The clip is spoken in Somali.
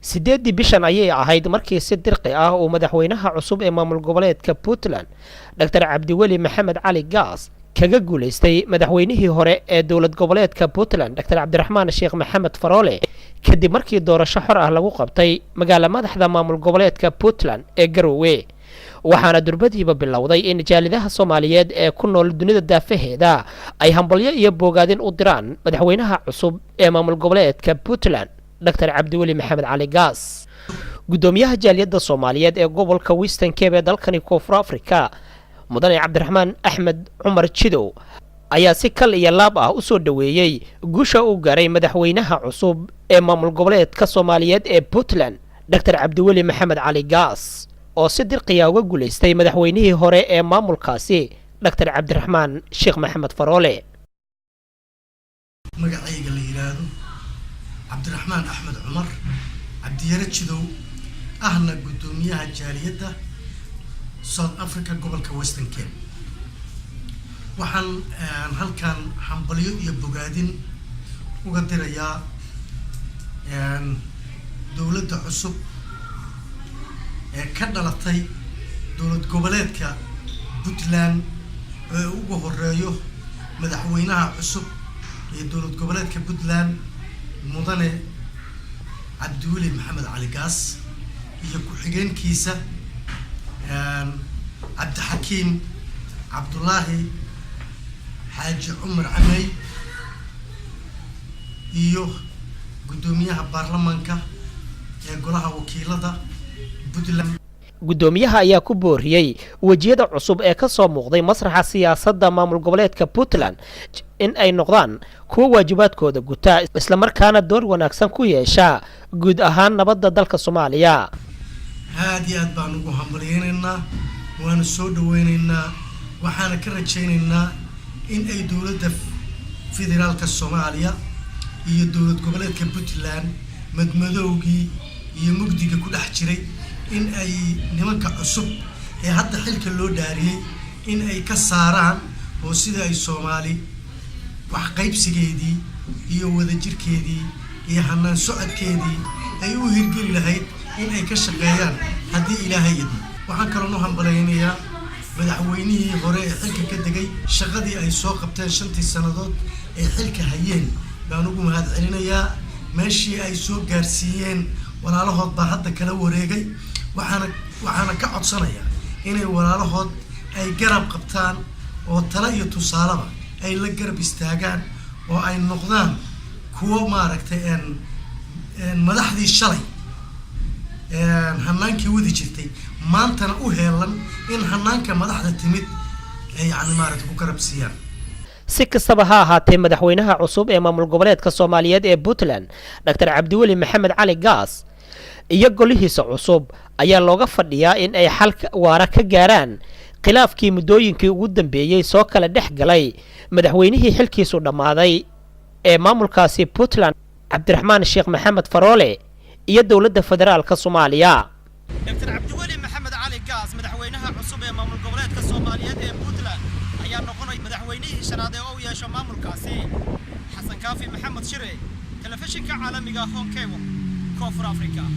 sideedii bishan ayay ahayd markii si dirqi ah uu madaxweynaha cusub ee maamul goboleedka Puntland Dr. Cabdiweli Maxamed Cali Gaas kaga guuleystay madaxweynihii hore ee dowlad goboleedka Puntland Dr. Cabdiraxmaan Sheekh Maxamed Faroole kadib markii doorasho xor ah lagu qabtay magaalada madaxda maamul goboleedka Puntland ee Garowe waxaana durbadiiba bilowday in jaalidaha Soomaaliyeed ee ku nool dunida daafaheeda ay hambalyo iyo bogaadin u diraan madaxweynaha cusub ee maamul goboleedka Puntland Dr. Cabdiweli Maxamed Cali Gaas gudoomiyaha jaaliyadda Soomaaliyeed ee gobolka Western Cape ee dalkani Koonfur Afrika mudane Cabdiraxmaan Axmed Cumar Jidow ayaa si kal iyo laab ah u soo dhaweeyay guusha uu gaaray madaxweynaha cusub ee maamul goboleedka Soomaaliyeed ee Puntland Dr. Cabdiweli Maxamed Cali Gaas oo si dirqiya uga guuleystay madaxweynihii hore ee maamulkaasi Dr. Cabdiraxmaan Sheekh Maxamed Faroole magacayga la yiraahdo Cabdiraxmaan Axmed Cumar Cabdiyare Jidow ahna gudoomiyaha jaaliyadda South Africa gobolka Western Cape waxaan halkan hambalyo iyo bogaadin uga dirayaa dawladda cusub ee ka dhalatay dowlad goboleedka Puntland ee ugu horeeyo madaxweynaha cusub ee dowlad goboleedka Puntland mudane Cabdiweli Maxamed Cali Gaas iyo ku-xigeenkiisa Cabdixakiim Cabdullaahi Xaaji Cumar Camey iyo gudoomiyaha baarlamaanka ee golaha wakiilada Puntland gudoomiyaha ayaa ku booriyay wajiyada cusub ee ka soo muuqday masraxa siyaasadda maamul goboleedka Puntland in ay noqdaan kuwa waajibaadkooda guta isla markaana door wanaagsan ku yeesha guud ahaan nabadda dalka Soomaaliya aad iyo aad baan ugu hambalyeynaa waana soo dhaweynaynaa waxaana ka rajaynaynaa in ay dowladda federaalka Soomaaliya iyo dowlad goboleedka Puntland madmadowgii iyo mugdiga ku dhex jiray in ay nimanka cusub ee hadda xilka loo dhaariyay in ay ka saaraan oo sida ay Soomaali wax qaybsigeedii iyo wadajirkeedii iyo hanaan socodkeedii ay u hirgeli lahayd in ay ka shaqeeyaan haddii Ilaahay yidhi waxaan kaloo hambaleynayaa madaxweynihii hore ee xilka ka degay shaqadii ay soo qabteen 5 sanadood ee xilka hayeen baan ugu mahadcelinayaa meeshii ay soo gaarsiiyeen walaalahood baa hadda kala wareegay waxaana ka codsanayaa inay walaalahood ay garab qabtaan oo tala iyo tusaalaba ay la garab istaagaan oo ay noqdaan kuwa maaragtay madaxdii shalay hanaankii wadi jirtay maantana u heelan in hanaanka madaxda timid ay yani maaragtay ku garab siiyaan si kastaba ha ahaatee madaxweynaha cusub ee maamul goboleedka Soomaaliyeed ee Puntland Dr. Cabdiweli Maxamed Cali Gaas iyo golihiisa cusub ayaa looga fadhiyaa in ay xal waara ka gaaraan khilaafkii muddooyinkii ugu dambeeyay soo kala dhex galay madaxweynihii xilkiisu dhamaaday ee maamulkaasi Puntland Cabdiraxmaan Sheekh Maxamed Faroole iyo dowladda federaalka Soomaaliya Dr. Cabdiweli Maxamed Cali Gaas madaxweynaha cusub ee maamul goboleedka Soomaaliyeed ee Puntland ayaa noqonay madaxweynihii shanaad ee uu yeesho maamulkaasi Xasan Kaafi Maxamed Shire telefishinka caalamiga Home Cable Koonfur Afrika